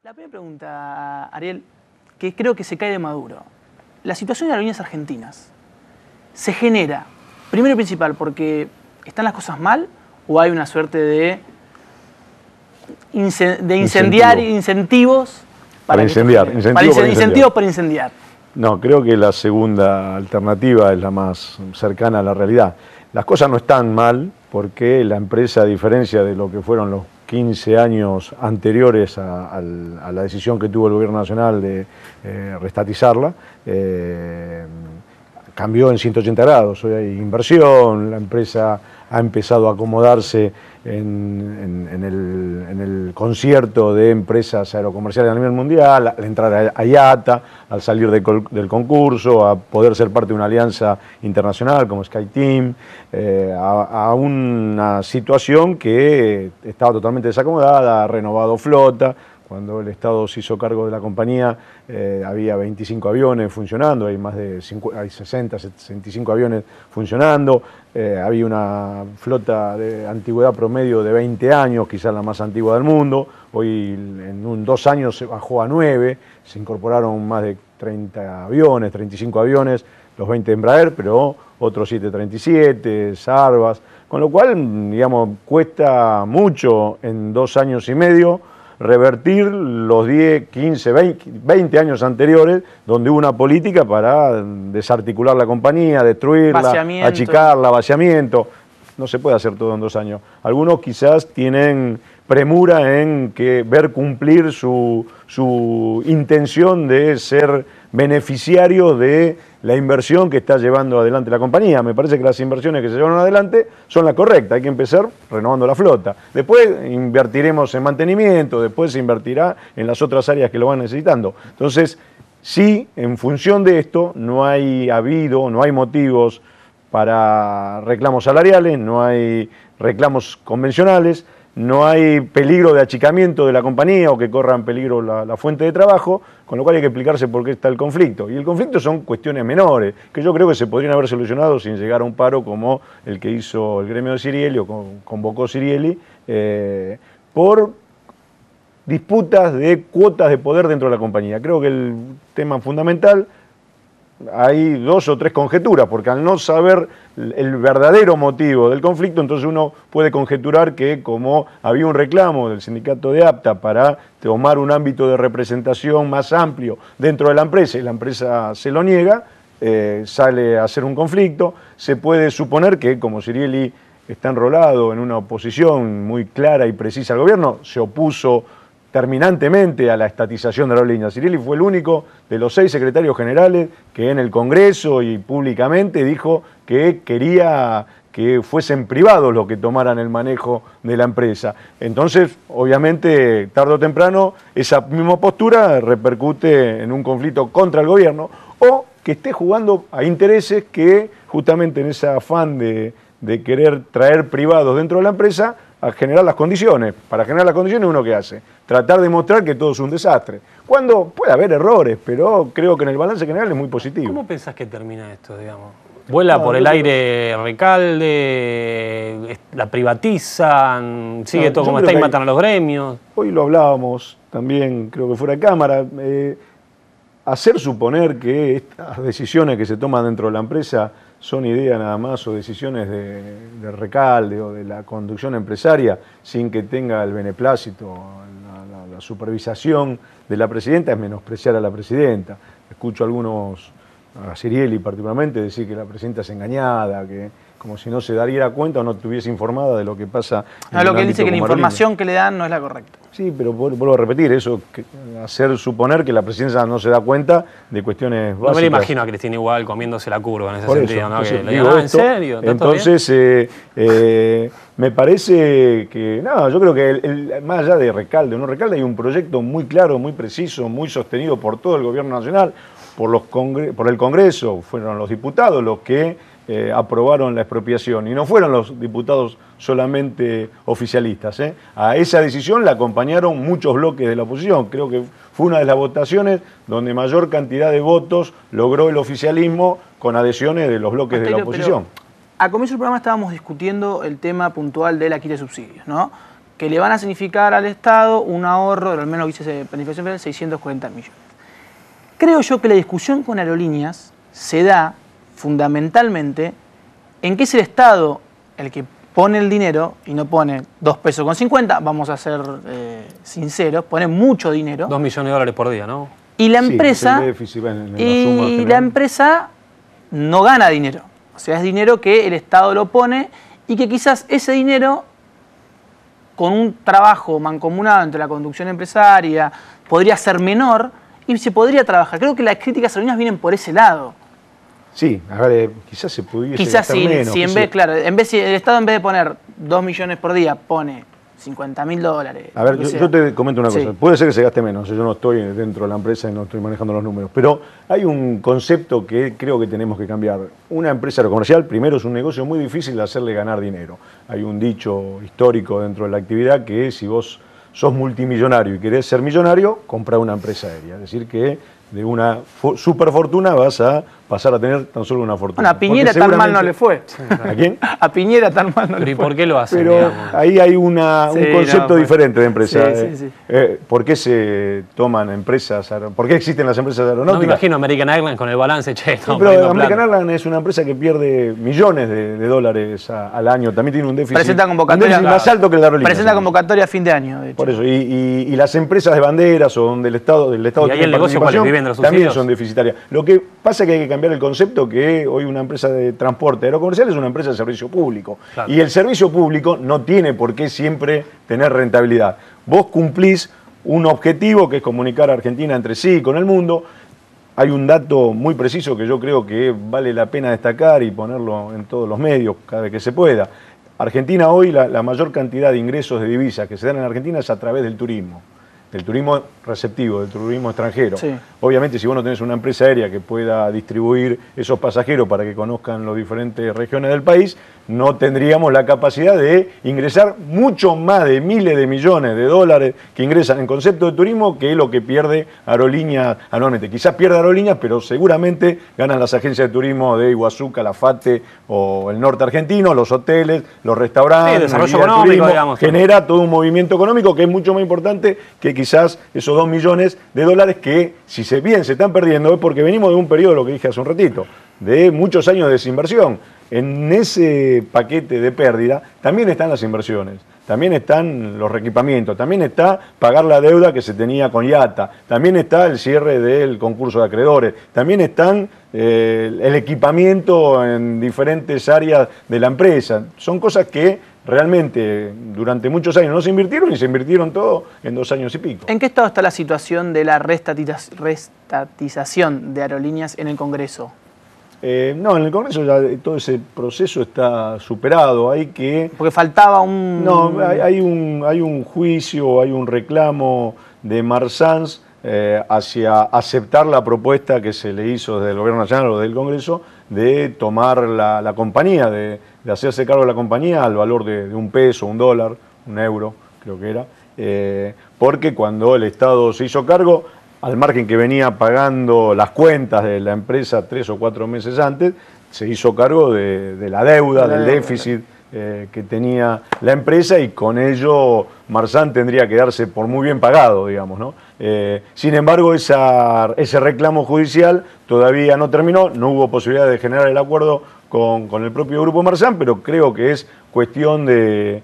La primera pregunta, Ariel, que creo que se cae de Maduro. La situación de aerolíneas argentinas se genera, primero y principal, porque están las cosas mal o hay una suerte de incendiar incentivos para incendiar. Incentivos para incendiar. No, creo que la segunda alternativa es la más cercana a la realidad. Las cosas no están mal porque la empresa, a diferencia de lo que fueron los 15 años anteriores a la decisión que tuvo el gobierno nacional de restatizarla, cambió en 180 grados. Hoy hay inversión, la empresa ha empezado a acomodarse en el concierto de empresas aerocomerciales a nivel mundial, al entrar a IATA, al salir del concurso, a poder ser parte de una alianza internacional como SkyTeam, a una situación que estaba totalmente desacomodada, ha renovado flota. Cuando el Estado se hizo cargo de la compañía había 25 aviones funcionando, hay más de 60, 65 aviones funcionando, había una flota de antigüedad promedio de 20 años, quizás la más antigua del mundo. Hoy en 2 años se bajó a 9, se incorporaron más de 30 aviones, 35 aviones, los 20 de Embraer, pero otros 737, Airbus, con lo cual, digamos, cuesta mucho en 2 años y medio revertir los 10, 15, 20 años anteriores, donde hubo una política para desarticular la compañía, destruirla, achicarla, vaciamiento. No se puede hacer todo en 2 años. Algunos quizás tienen premura en ver cumplir su intención de ser beneficiarios de la inversión que está llevando adelante la compañía. Me parece que las inversiones que se llevan adelante son las correctas. Hay que empezar renovando la flota. Después invertiremos en mantenimiento, después se invertirá en las otras áreas que lo van necesitando. Entonces, sí, en función de esto, no hay motivos para reclamos salariales, no hay reclamos convencionales, no hay peligro de achicamiento de la compañía o que corra en peligro la fuente de trabajo, con lo cual hay que explicarse por qué está el conflicto. Y el conflicto son cuestiones menores, que yo creo que se podrían haber solucionado sin llegar a un paro como el que hizo el gremio de Cirielli o convocó Cirielli, por disputas de cuotas de poder dentro de la compañía. Creo que el tema fundamental, hay 2 o 3 conjeturas, porque al no saber el verdadero motivo del conflicto, entonces uno puede conjeturar que como había un reclamo del sindicato de APTA para tomar un ámbito de representación más amplio dentro de la empresa y la empresa se lo niega, sale a hacer un conflicto. Se puede suponer que como Cirielli está enrolado en una oposición muy clara y precisa al gobierno, se opuso terminantemente a la estatización de la aerolínea. Cirielli fue el único de los 6 secretarios generales que en el Congreso y públicamente dijo que quería que fuesen privados los que tomaran el manejo de la empresa. Entonces, obviamente, tarde o temprano, esa misma postura repercute en un conflicto contra el gobierno o que esté jugando a intereses que, justamente en ese afán de querer traer privados dentro de la empresa, a generar las condiciones. Para generar las condiciones, ¿uno qué hace? Tratar de mostrar que todo es un desastre. Cuando puede haber errores, pero creo que en el balance general es muy positivo. ¿Cómo pensás que termina esto, digamos? ¿Vuela por el aire Recalde? ¿La privatizan? ¿Sigue todo como está y matan a los gremios? Hoy lo hablábamos también, creo que fuera de cámara. Hacer suponer que estas decisiones que se toman dentro de la empresa son ideas nada más o decisiones de Recalde o de la conducción empresaria sin que tenga el beneplácito, la supervisación de la presidenta, es menospreciar a la presidenta. Escucho a algunos, a Cirielli particularmente, decir que la presidenta es engañada, que como si no se diera cuenta o no estuviese informada de lo que pasa. Lo que él dice que la información que le dan no es la correcta. Sí, pero vuelvo a repetir, eso, hacer suponer que la presidencia no se da cuenta de cuestiones básicas. No me lo imagino a Cristina igual comiéndose la curva en ese sentido, ¿no? Entonces, que le digan, ¿en serio? Entonces, me parece que, no, yo creo que más allá de Recalde o no Recalde, hay un proyecto muy claro, muy preciso, muy sostenido por todo el gobierno nacional, por el Congreso, fueron los diputados los que aprobaron la expropiación y no fueron los diputados solamente oficialistas. A esa decisión la acompañaron muchos bloques de la oposición. Creo que fue una de las votaciones donde mayor cantidad de votos logró el oficialismo con adhesiones de los bloques de la oposición. A comienzo del programa estábamos discutiendo el tema puntual de la quita de subsidios, ¿no? que le van a significar al Estado un ahorro, al menos dice Planificación Federal, 640 millones. Creo yo que la discusión con aerolíneas se da fundamentalmente en que es el Estado el que pone el dinero y no pone 2 pesos con 50, vamos a ser sinceros, pone mucho dinero. 2 millones de dólares por día, ¿no? Y la empresa, sí, déficit en la empresa no gana dinero. O sea, es dinero que el Estado lo pone y que quizás ese dinero, con un trabajo mancomunado entre la conducción empresaria, podría ser menor y se podría trabajar. Creo que las críticas a aerolíneas vienen por ese lado. Sí, a ver, quizás se pudiese Quizás gastar menos. si en vez, claro, si el Estado en vez de poner 2 millones por día, pone 50.000 dólares. A ver, yo te comento una cosa. Puede ser que se gaste menos, yo no estoy dentro de la empresa y no estoy manejando los números, pero hay un concepto que creo que tenemos que cambiar. Una empresa aerocomercial, primero, es un negocio muy difícil de hacerle ganar dinero. Hay un dicho histórico dentro de la actividad que es, si vos sos multimillonario y querés ser millonario, comprá una empresa aérea. Es decir, que de una super fortuna vas a pasar a tener tan solo una fortuna. Bueno, a Piñera tan mal no le fue. ¿A quién? A Piñera tan mal no le fue. ¿Y por qué lo hacen? Pero digamos? ahí hay un concepto diferente de empresa. Sí. ¿Por qué se toman empresas? ¿Por qué existen las empresas aeronáuticas? No me imagino American Airlines con el balance, che. Sí, pero American Airlines es una empresa que pierde millones de dólares al año. También tiene un déficit, presenta convocatoria, más alto que el de aerolíneas. Presenta convocatoria a fin de año, de hecho. Por eso, y las empresas de banderas o donde el Estado ¿Y ahí tiene el negocio cuál es? ¿Viven de los también subsidios? son deficitarias. Lo que pasa es que hay que cambiar el concepto que hoy una empresa de transporte aerocomercial es una empresa de servicio público. Claro. Y el servicio público no tiene por qué siempre tener rentabilidad. Vos cumplís un objetivo que es comunicar a Argentina entre sí y con el mundo. Hay un dato muy preciso que yo creo que vale la pena destacar y ponerlo en todos los medios cada vez que se pueda. Argentina hoy, la mayor cantidad de ingresos de divisas que se dan en Argentina es a través del turismo receptivo, del turismo extranjero. Sí. Obviamente, si vos no tenés una empresa aérea que pueda distribuir esos pasajeros para que conozcan las diferentes regiones del país, no tendríamos la capacidad de ingresar mucho más de miles de millones de dólares que ingresan en concepto de turismo, que es lo que pierde Aerolíneas anualmente. Quizás pierde Aerolíneas, pero seguramente ganan las agencias de turismo de Iguazú, Calafate o el norte argentino, los hoteles, los restaurantes, el desarrollo el económico, turismo, digamos. genera todo un movimiento económico que es mucho más importante que quizás esos 2 millones de dólares que, si bien se están perdiendo, es porque venimos de un periodo, lo que dije hace un ratito, de muchos años de desinversión. En ese paquete de pérdida también están las inversiones, también están los reequipamientos, también está pagar la deuda que se tenía con IATA, también está el cierre del concurso de acreedores, también están el equipamiento en diferentes áreas de la empresa. Son cosas que realmente durante muchos años no se invirtieron y se invirtieron todo en 2 años y pico. ¿En qué estado está la situación de la restatización de aerolíneas en el Congreso? No, en el Congreso ya todo ese proceso está superado. Porque faltaba un... No, hay un juicio, hay un reclamo de Marsans hacia aceptar la propuesta que se le hizo desde el Gobierno Nacional o del Congreso de tomar la compañía, de hacerse cargo de la compañía al valor de $1, $1, €1, creo que era, porque cuando el Estado se hizo cargo, al margen que venía pagando las cuentas de la empresa 3 o 4 meses antes, se hizo cargo de la deuda, del déficit que tenía la empresa, y con ello Marsans tendría que darse por muy bien pagado, digamos, ¿no? Sin embargo, ese reclamo judicial todavía no terminó, no hubo posibilidad de generar el acuerdo con el propio Grupo Marsans, pero creo que es cuestión de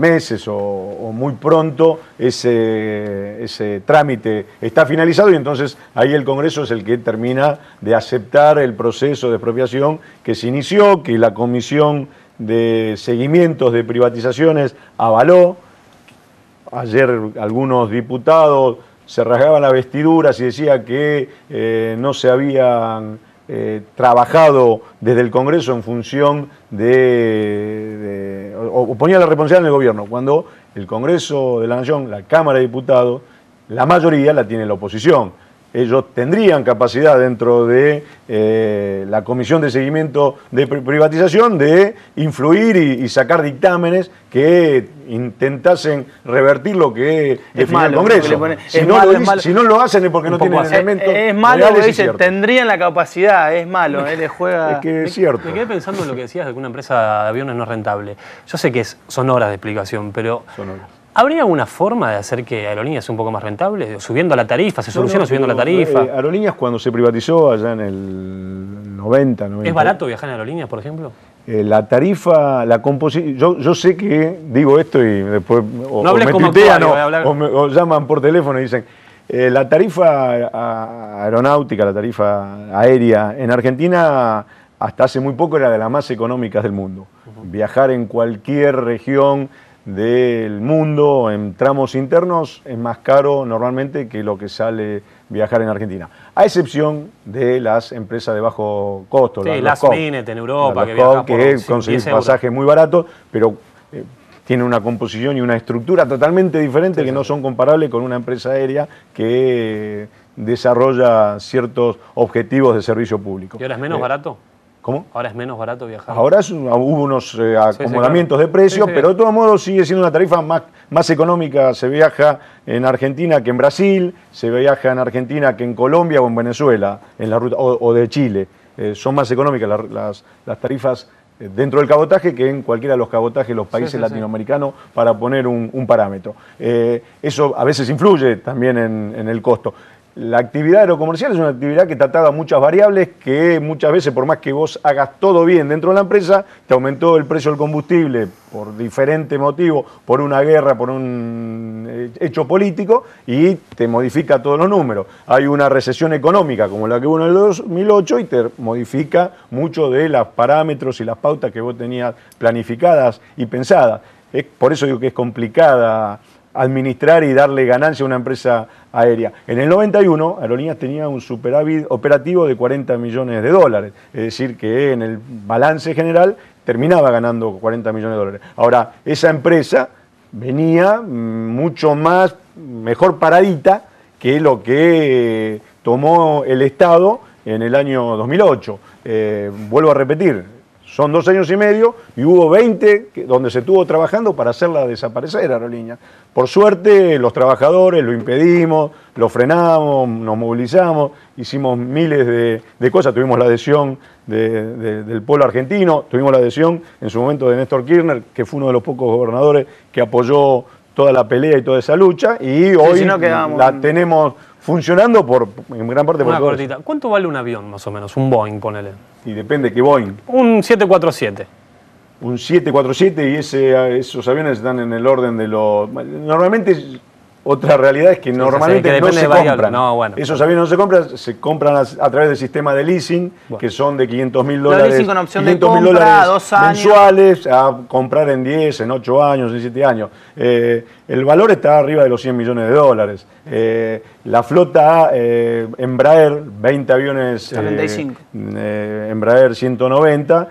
meses o muy pronto ese trámite está finalizado, y entonces ahí el Congreso es el que termina de aceptar el proceso de expropiación que se inició, que la Comisión de Seguimientos de Privatizaciones avaló. Ayer algunos diputados se rasgaban las vestiduras y decían que no se habían trabajado desde el Congreso en función o ponía la responsabilidad en el gobierno, cuando el Congreso de la Nación, la Cámara de Diputados, la mayoría la tiene la oposición. ellos tendrían capacidad dentro de la Comisión de Seguimiento de Privatización de influir y sacar dictámenes que intentasen revertir lo que define el Congreso. Si no lo hacen es porque no tienen elementos. Es malo lo que dice, tendrían la capacidad, es malo, le juega. Es que es cierto. Me quedé pensando en lo que decías de que una empresa de aviones no es rentable. Yo sé que son horas de explicación, pero ¿habría alguna forma de hacer que Aerolíneas sea un poco más rentable? Subiendo la tarifa, ¿se soluciona subiendo la tarifa? Aerolíneas cuando se privatizó allá en el 90. ¿Es barato viajar en Aerolíneas, por ejemplo? La tarifa, la composición, yo sé que digo esto y después no hables como tuitean o llaman por teléfono y dicen, la tarifa aeronáutica, la tarifa aérea en Argentina hasta hace muy poco era de las más económicas del mundo. Viajar en cualquier región del mundo en tramos internos es más caro normalmente que lo que sale viajar en Argentina, a excepción de las empresas de bajo costo, sí, las Minet en Europa, que conseguís pasajes muy baratos, pero tiene una composición y una estructura totalmente diferente que no son comparables con una empresa aérea que desarrolla ciertos objetivos de servicio público. ¿Y ahora es menos barato? ¿Cómo? ¿Ahora es menos barato viajar? Ahora hubo unos acomodamientos de precios, pero de todos modos sigue siendo una tarifa más económica. Se viaja en Argentina que en Brasil, se viaja en Argentina que en Colombia o en Venezuela, en la ruta, o de Chile. Son más económicas las tarifas dentro del cabotaje que en cualquiera de los cabotajes de los países latinoamericanos, para poner un parámetro. Eso a veces influye también en el costo. La actividad aerocomercial es una actividad que está atada a muchas variables que muchas veces, por más que vos hagas todo bien dentro de la empresa, te aumentó el precio del combustible por diferente motivo, por una guerra, por un hecho político, y te modifica todos los números. Hay una recesión económica como la que hubo en el 2008 y te modifica mucho de los parámetros y las pautas que vos tenías planificadas y pensadas. Por eso digo que es complicada administrar y darle ganancia a una empresa aérea. En el 91, Aerolíneas tenía un superávit operativo de 40 millones de dólares, es decir, que en el balance general terminaba ganando 40 millones de dólares. Ahora, esa empresa venía mucho mejor paradita que lo que tomó el Estado en el año 2008. Vuelvo a repetir, son 2 años y medio y hubo 20 donde se estuvo trabajando para hacerla desaparecer, Aerolíneas. Por suerte, los trabajadores lo impedimos, lo frenamos, nos movilizamos, hicimos miles de cosas. Tuvimos la adhesión del pueblo argentino, tuvimos la adhesión en su momento de Néstor Kirchner, que fue uno de los pocos gobernadores que apoyó toda la pelea y toda esa lucha, y hoy la tenemos funcionando en gran parte por una cortita. ¿Cuánto vale un avión, más o menos? Un Boeing, ponele. Y depende qué Boeing. Un 747. Un 747 y esos aviones están en el orden de los... Normalmente, otra realidad es que normalmente no se compran. Esos aviones no se compran, se compran a través del sistema de leasing, que son de $500. Leasing con opción de compra, 2 años. Mensuales, a comprar en 10, en 8 años, en 7 años. El valor está arriba de los $100 millones. La flota Embraer, 20 aviones Embraer 190,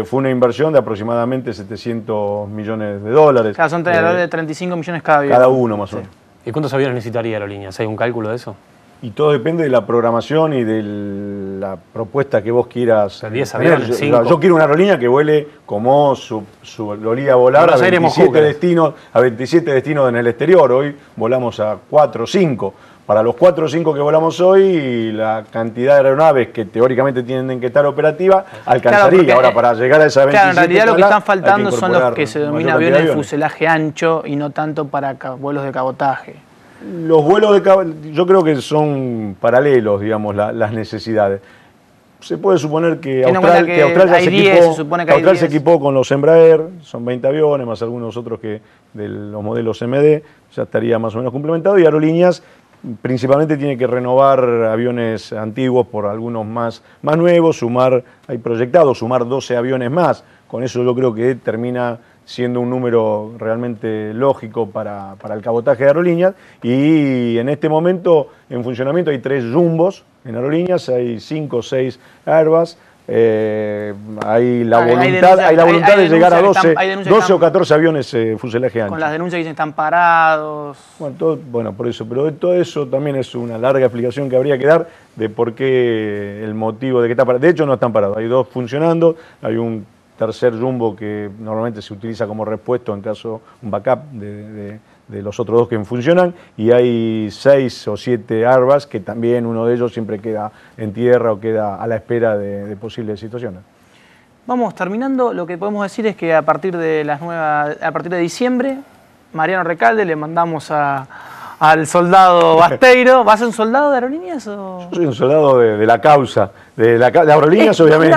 fue una inversión de aproximadamente $700 millones. Claro, son alrededor de 35 millones cada avión. Cada uno, más o menos. ¿Y cuántos aviones necesitaría Aerolíneas? ¿Hay un cálculo de eso? Y todo depende de la programación y de la propuesta que vos quieras. 10 aviones, 5. Yo quiero una aerolínea que vuele como su Lolía volar a 27 destinos en el exterior. Hoy volamos a 4 o 5. Para los 4 o 5 que volamos hoy, la cantidad de aeronaves que teóricamente tienen que estar operativas alcanzaría. Claro, ahora, para llegar a esa 27... Claro, en realidad lo que están faltando son los que se denomina aviones de fuselaje ancho y no tanto para vuelos de cabotaje. Los vuelos yo creo que son paralelos, digamos, las necesidades. Se puede suponer que Austral se equipó con los Embraer, son 20 aviones, más algunos otros que de los modelos MD, ya estaría más o menos complementado, y Aerolíneas principalmente tiene que renovar aviones antiguos por algunos más nuevos, hay proyectado sumar 12 aviones más. Con eso yo creo que termina siendo un número realmente lógico para el cabotaje de Aerolíneas, y en este momento en funcionamiento hay 3 jumbos en Aerolíneas, hay 5 o 6 Airbus, hay la hay voluntad de llegar a denuncias 12 o 14 aviones fuselaje ancho. Con las denuncias que dicen que están parados. Bueno, por eso, pero todo eso también es una larga explicación que habría que dar de por qué el motivo de que está parado. De hecho, no están parados, hay 2 funcionando, hay un tercer jumbo que normalmente se utiliza como repuesto en caso, un backup de los otros 2 que funcionan, y hay 6 o 7 Airbus que también uno de ellos siempre queda en tierra o queda a la espera de posibles situaciones. Vamos terminando, lo que podemos decir es que a partir de diciembre, Mariano Recalde le mandamos al soldado Basteiro. ¿Va a ser un soldado de Aerolíneas o...? Yo soy un soldado de la causa, de Aerolíneas obviamente,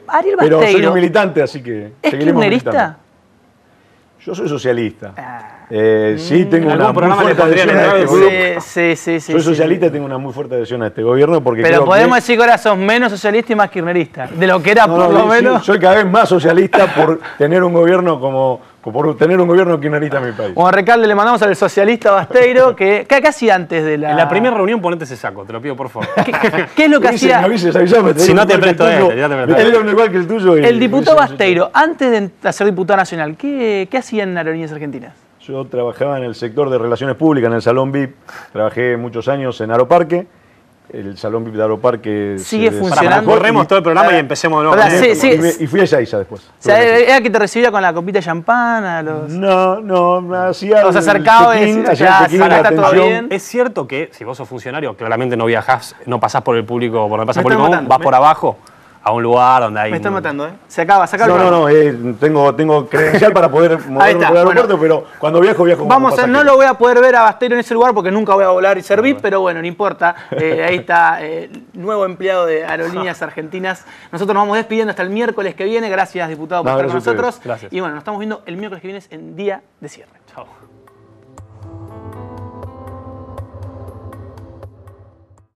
Ariel pero Basteiro, soy un militante, así que ¿es kirchnerista? Yo soy socialista. Sí, tengo una muy fuerte adhesión a este gobierno. Sí. Soy socialista y tengo una muy fuerte adhesión a este gobierno porque pero podemos decir que ahora sos menos socialista y más kirchnerista, de lo que era por lo menos. Soy cada vez más socialista por tener un gobierno kirchnerista en mi país. Como Recalde le mandamos al socialista Basteiro, que casi antes de la... En la primera reunión ponete ese saco, te lo pido por favor. ¿Qué es lo que hacía? Si no te presto igual que el tuyo. El diputado Basteiro, antes de ser diputado nacional, ¿qué hacía en Aerolíneas Argentinas? Yo trabajaba en el sector de relaciones públicas, en el Salón VIP. Trabajé muchos años en Aeroparque. El Salón VIP de Aeroparque sigue funcionando. Corremos todo el programa y empecemos de nuevo. Y fui a Ezeiza después. O sea, ¿era que te recibía con la copita de champán a los...? No, hacía los acercaba y decía, está todo bien. Es cierto que si vos sos funcionario, claramente no viajás, no pasás por el público, por donde pasa el público, vas por abajo a un lugar donde hay... Me están matando, ¿eh? Se acaba el programa. Tengo credencial para poder moverme por el aeropuerto, pero cuando viajo no lo voy a poder ver a Basteiro en ese lugar porque nunca voy a volar y servir, pero bueno, no importa. Ahí está, nuevo empleado de Aerolíneas Argentinas. Nosotros nos vamos despidiendo hasta el miércoles que viene. Gracias, diputado, por estar con nosotros. Gracias. Y bueno, nos estamos viendo el miércoles que viene en día de cierre. Chao.